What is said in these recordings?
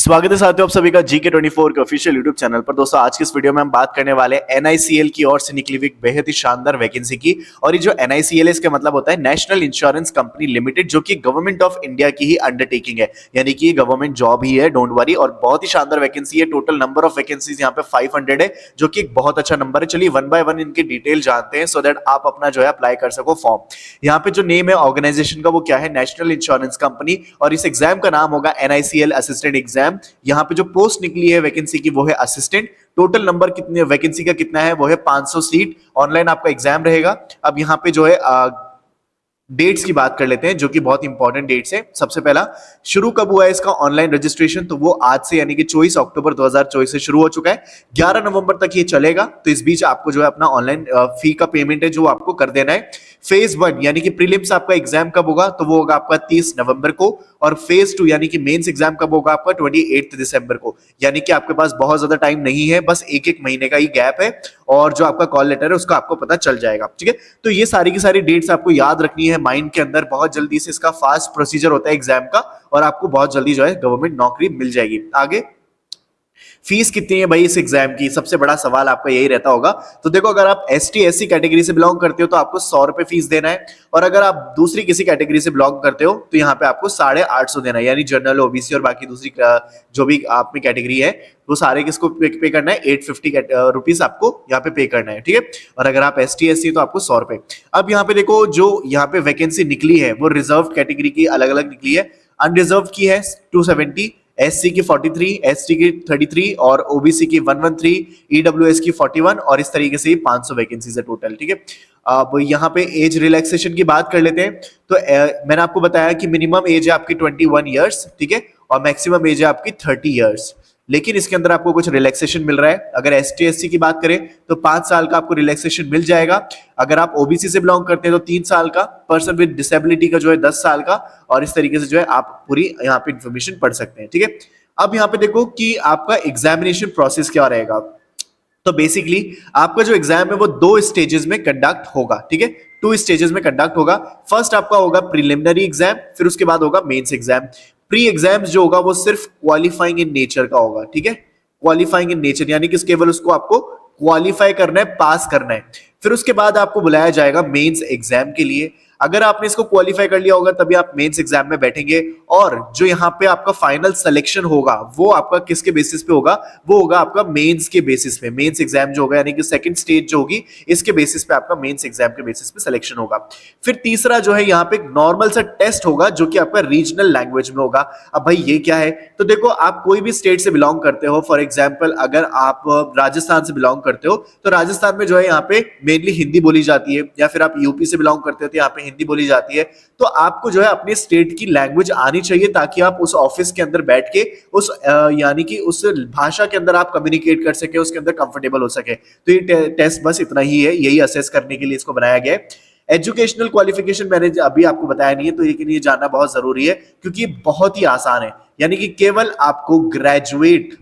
स्वागत है साथियों आप सभी का GK24 के ऑफिशियल यूट्यूब चैनल पर। दोस्तों आज की इस वीडियो में हम बात करने वाले NICL की ओर से निकली हुई एक बेहद ही शानदार वैकेंसी की। और ये जो NICL है इसका मतलब होता है नेशनल इंश्योरेंस कंपनी लिमिटेड, जो कि गवर्नमेंट ऑफ इंडिया की ही अंडरटेकिंग है, यानी कि गवर्नमेंट जॉब ही है, डोंट वरी। और बहुत ही शानदार वैकेंसी है। टोटल नंबर ऑफ वैकेंसीज यहाँ पे 500 है, जो कि एक बहुत अच्छा नंबर है। चलिए वन बाय वन इनकी डिटेल जानते हैं सो दैट आप अपना जो है अप्लाई कर सको फॉर्म। यहाँ पे जो नेम है ऑर्गेनाइजेशन का वो क्या है, नेशनल इंश्योरेंस कंपनी। और इस एग्जाम का नाम होगा NICL असिस्टेंट एग्जाम। यहाँ पे जो पोस्ट निकली है वैकेंसी की वो है असिस्टेंट। टोटल नंबर कितने वैकेंसी का कितना है, वो है 500 सीट। ऑनलाइन आपका एग्जाम रहेगा। अब यहाँ पे जो है डेट्स की बात कर लेते हैं, जो कि बहुत इंपॉर्टेंट डेट्स है। सबसे पहला शुरू कब हुआ है इसका ऑनलाइन रजिस्ट्रेशन, तो वो आज से यानी कि 24 अक्टूबर 2024 से शुरू हो चुका है। 11 नवंबर तक ये चलेगा। तो इस बीच आपको जो है अपना ऑनलाइन फी का पेमेंट है जो आपको कर देना है। फेज 1 यानी कि प्रीलिम्स आपका एग्जाम कब होगा, तो वो होगा आपका 30 नवंबर को। और फेज 2 यानी कि मेंस एग्जाम कब होगा आपका 28 दिसंबर को। यानी कि आपके पास बहुत ज्यादा टाइम नहीं है, बस एक एक महीने का ही गैप है। और जो आपका कॉल लेटर है उसका आपको पता चल जाएगा। ठीक है, तो ये सारी की सारी डेट्स आपको याद रखनी है माइंड के अंदर। बहुत जल्दी से इसका फास्ट प्रोसीजर होता है एग्जाम का, और आपको बहुत जल्दी जो है गवर्नमेंट नौकरी मिल जाएगी। आगे फीस कितनी है भाई इस एग्जाम की, सबसे बड़ा सवाल आपका यही रहता होगा। तो देखो, अगर आप ST SC कैटेगरी से बिलोंग करते हो तो आपको 100 रुपए फीस देना है। और अगर आप दूसरी किसी कैटेगरी से बिलोंग करते हो तो यहाँ पे आपको 850 देना है। यानी जनरल, OBC और बाकी दूसरी जो भी आप में कैटेगरी है वो सारे किसको पे करना है, 850 रुपीज आपको यहाँ पे पे करना है। ठीक है, और अगर आप ST SC तो आपको 100 रुपए। अब यहाँ पे देखो, जो यहाँ पे वैकेंसी निकली है वो रिजर्व कैटेगरी की अलग अलग निकली है। अनरिजर्व की है 270, SC की 43, ST की 33 और OBC की 113, EWS की 41 और इस तरीके से 500 वैकेंसीज है टोटल। ठीक है, अब यहाँ पे एज रिलैक्सेशन की बात कर लेते हैं। तो मैंने आपको बताया कि मिनिमम एज है आपकी 21 ईयर्स, ठीक है, और मैक्सिमम एज है आपकी 30 ईयर्स। लेकिन इसके अंदर आपको कुछ रिलैक्सेशन मिल रहा है। अगर ST SC की बात करें तो 5 साल का आपको रिलैक्सेशन मिल जाएगा। अगर आप OBC से बिलोंग करते हैं तो 3 साल का, पर्सन विद डिसेबिलिटी का जो है 10 साल का। और इस तरीके से जो है आप पूरी यहाँ पे इंफॉर्मेशन पढ़ सकते हैं। ठीक है, अब यहाँ पे देखो कि आपका एग्जामिनेशन प्रोसेस क्या रहेगा। तो बेसिकली आपका जो एग्जाम है वो 2 स्टेजेस में कंडक्ट होगा। ठीक है, 2 स्टेजेस में कंडक्ट होगा। फर्स्ट आपका होगा प्रिलिमिनरी एग्जाम, फिर उसके बाद होगा मेंस एग्जाम। प्री एग्जाम्स जो होगा वो सिर्फ क्वालिफाइंग इन नेचर का होगा। ठीक है, क्वालिफाइंग इन नेचर यानी कि केवल उसको आपको क्वालिफाई करना है, पास करना है। फिर उसके बाद आपको बुलाया जाएगा मेंस एग्जाम के लिए। अगर आपने इसको क्वालिफाई कर लिया होगा तभी आप मेंस एग्जाम में बैठेंगे। और जो यहाँ पे आपका फाइनल सिलेक्शन होगा वो आपका किसके बेसिस पे होगा, वो होगा आपका मेंस के बेसिस पे। मेंस एग्जाम जो होगा यानी कि सेकंड स्टेज जो होगी, इसके बेसिस पे आपका मेंस एग्जाम के बेसिस पे सिलेक्शन होगा। फिर तीसरा जो है यहाँ पे एक नॉर्मल सा टेस्ट होगा जो कि आपका रीजनल लैंग्वेज में होगा। अब भाई ये क्या है, तो देखो आप कोई भी स्टेट से बिलोंग करते हो, फॉर एग्जाम्पल अगर आप राजस्थान से बिलोंग करते हो तो राजस्थान में जो है यहाँ पे मेनली हिंदी बोली जाती है। या फिर आप यूपी से बिलोंग करते हो तो यहाँ पे हिंदी बोली जाती है। तो आपको जो है अपने स्टेट की लैंग्वेज आनी चाहिए ताकि आप उस ऑफिस के अंदर बैठ के उस यानी कि उस भाषा के अंदर आप कम्युनिकेट कर सके, उसके अंदर कंफर्टेबल हो सके। तो ये टेस्ट बस इतना ही है, यही असेस करने के लिए इसको बनाया गया है। एजुकेशनल क्वालिफिकेशन मैंने अभी आपको बताया नहीं है, तो लेकिन ये जानना बहुत जरूरी है क्योंकि बहुत ही आसान है। यानी कि केवल आपको ग्रेजुएट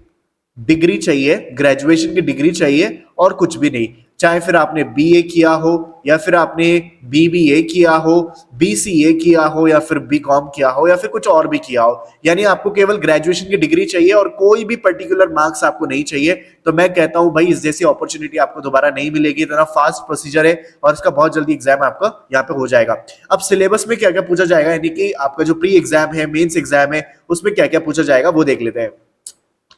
डिग्री चाहिए, ग्रेजुएशन की डिग्री चाहिए और कुछ भी नहीं। चाहे फिर आपने BA किया हो या फिर आपने BBA किया हो, BCA किया हो या फिर BCom किया हो या फिर कुछ और भी किया हो, यानी आपको केवल ग्रेजुएशन की डिग्री चाहिए और कोई भी पर्टिकुलर मार्क्स आपको नहीं चाहिए। तो मैं कहता हूं भाई इस जैसी अपॉर्चुनिटी आपको दोबारा नहीं मिलेगी। इतना फास्ट प्रोसीजर है और इसका बहुत जल्दी एग्जाम आपका यहाँ पे हो जाएगा। अब सिलेबस में क्या क्या पूछा जाएगा, यानी कि आपका जो प्री एग्जाम है, मेंस एग्जाम है, उसमें क्या क्या पूछा जाएगा वो देख लेते हैं।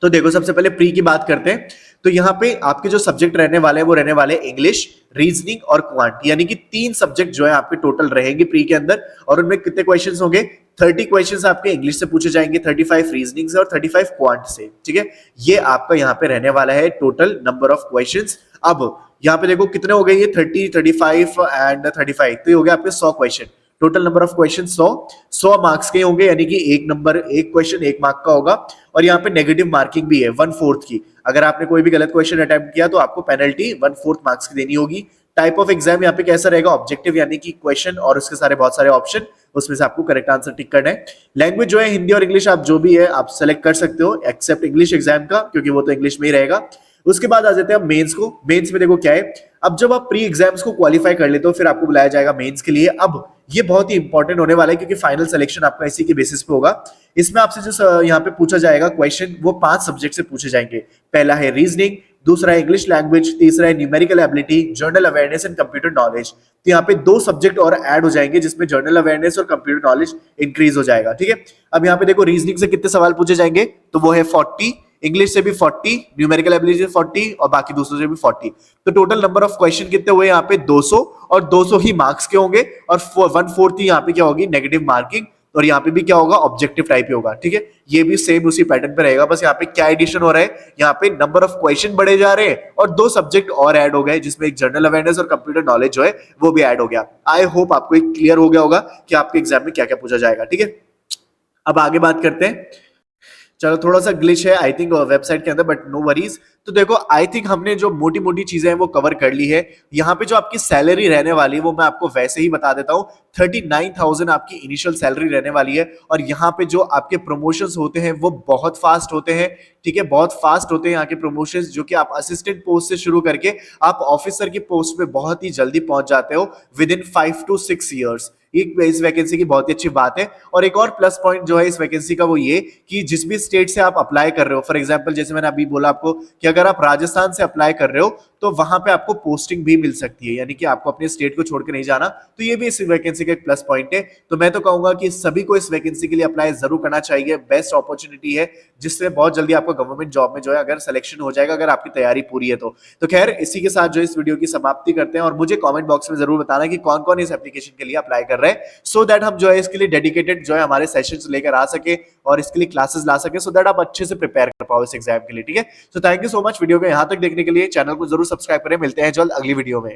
तो देखो सबसे पहले प्री की बात करते हैं। तो यहाँ पे आपके जो सब्जेक्ट रहने वाले हैं वो रहने वाले इंग्लिश, रीजनिंग और क्वांट, यानी कि 3 सब्जेक्ट जो है आपके टोटल रहेंगे प्री के अंदर। और उनमें कितने क्वेश्चंस होंगे, 30 क्वेश्चंस आपके इंग्लिश से पूछे जाएंगे, 35 रीजनिंग से और 35 क्वांट से। ठीक है, ये आपका यहाँ पे रहने वाला है टोटल नंबर ऑफ क्वेश्चंस। अब यहाँ पे देखो कितने हो गए, ये 30, 35 एंड 35, तो ये हो गया आपके 100 question. Total number of question 100 marks के होंगे, यानी कि एक क्वेश्चन 1 मार्क का होगा। और यहाँ पे नेगेटिव मार्किंग भी है 1/4 की। अगर आपने कोई भी गलत क्वेश्चन अटेम्प्ट किया तो आपको पेनल्टी 1/4 मार्क्स की देनी होगी। टाइप ऑफ एग्जाम यहाँ पे कैसा रहेगा, ऑब्जेक्टिव, यानी कि क्वेश्चन और उसके सारे बहुत सारे ऑप्शन, उसमें से आपको करेक्ट आंसर टिक करना है। लैंग्वेज जो है हिंदी और इंग्लिश आप जो भी है आप सेलेक्ट कर सकते हो, एक्सेप्ट इंग्लिश एग्जाम का, क्योंकि वो तो इंग्लिश में ही रहेगा। उसके बाद आ जाते हैं मेंस को। मेंस में देखो क्या है, अब जब आप प्री एग्जाम्स को क्वालिफाई कर लेते हो फिर आपको बुलाया जाएगा मेंस के लिए। अब ये बहुत ही इंपॉर्टेंट होने वाला है क्योंकि फाइनल सिलेक्शन आपका इसी के बेसिस पे होगा। इसमें आपसे जो यहाँ पे पूछा जाएगा क्वेश्चन वो 5 सब्जेक्ट से पूछे जाएंगे। पहला है रीजनिंग, दूसरा है इंग्लिश लैंग्वेज, तीसरा है numerical ability, journal awareness and computer knowledge. तो यहाँ पे 2 सब्जेक्ट और ऐड हो जाएंगे जिसमें जर्नल अवेयरनेस और कंप्यूटर नॉलेज इंक्रीज हो जाएगा। ठीक है, अब यहाँ पे देखो रीजनिंग से कितने सवाल पूछे जाएंगे, तो वो है 40, इंग्लिश से भी 40, न्यूमेरिकल एबिलिटी से 40 और बाकी दूसरों से भी 40। तो टोटल नंबर ऑफ क्वेश्चन कितने हुए यहाँ पे 200, और 200 ही मार्क्स के होंगे और 1/4 ही यहाँ पे क्या होगी नेगेटिव मार्किंग, और यहाँ पे भी क्या होगा ऑब्जेक्टिव टाइप ही होगा। ठीक है, ये भी सेम उसी पैटर्न पे रहेगा, बस यहाँ पे क्या एडिशन हो रहा है, यहाँ पे नंबर ऑफ क्वेश्चन बढ़े जा रहे हैं और 2 सब्जेक्ट और ऐड हो गए जिसमें एक जनरल अवेयरनेस और कंप्यूटर नॉलेज जो है वो भी ऐड हो गया। आई होप आपको एक क्लियर हो गया होगा कि आपके एग्जाम में क्या क्या पूछा जाएगा। ठीक है, अब आगे बात करते हैं। चलो थोड़ा सा ग्लिच है आई थिंक वेबसाइट के अंदर, बट नो वरीज। तो देखो आई थिंक हमने जो मोटी मोटी चीजें हैं वो कवर कर ली है। यहाँ पे जो आपकी सैलरी रहने वाली है वो मैं आपको वैसे ही बता देता हूँ। 39,000 आपकी इनिशियल सैलरी रहने वाली है, और यहाँ पे जो आपके प्रमोशंस होते हैं वो बहुत फास्ट होते हैं। ठीक है, बहुत फास्ट होते हैं यहाँ के प्रमोशंस, जो कि आप असिस्टेंट पोस्ट से शुरू करके आप ऑफिसर की पोस्ट पे बहुत ही जल्दी पहुंच जाते हो विद इन 5 to 6 ईयर्स। इस वैकेंसी की बहुत ही अच्छी बात है। और एक और प्लस पॉइंट जो है इस वैकेंसी का वो ये कि जिस भी स्टेट से आप अप्लाई कर रहे हो, फॉर एग्जांपल जैसे मैंने अभी बोला आपको कि अगर आप राजस्थान से अप्लाई कर रहे हो तो वहां पे आपको पोस्टिंग भी मिल सकती है, यानी कि आपको अपने स्टेट को छोड़ के नहीं जाना। तो ये भी इस वैकेंसी का एक प्लस पॉइंट है। तो मैं तो कहूंगा कि सभी को इस वैकेंसी के लिए अप्लाई जरूर करना चाहिए। बेस्ट अपॉर्चुनिटी है जिससे बहुत जल्दी आपको गवर्नमेंट जॉब में जो है अगर सिलेक्शन हो जाएगा, अगर आपकी तैयारी पूरी है तो खैर इसी के साथ जो इस वीडियो की समाप्ति करते हैं, और मुझे कमेंट बॉक्स में जरूर बताना कि कौन कौन इस एप्लीकेशन के लिए अप्लाई कर रहे हैं, सो दैट हम जो है इसके लिए डेडिकेटेड जो है हमारे सेशंस लेकर आ सके और इसके लिए क्लासेस ला सके, सो दैट आप अच्छे से प्रिपेयर कर पाओ इस एग्जाम के लिए। ठीक है, so thank you so much video को यहां तक देखने के लिए। चैनल को जरूर सब्सक्राइब करें। मिलते हैं जल्द अगली वीडियो में।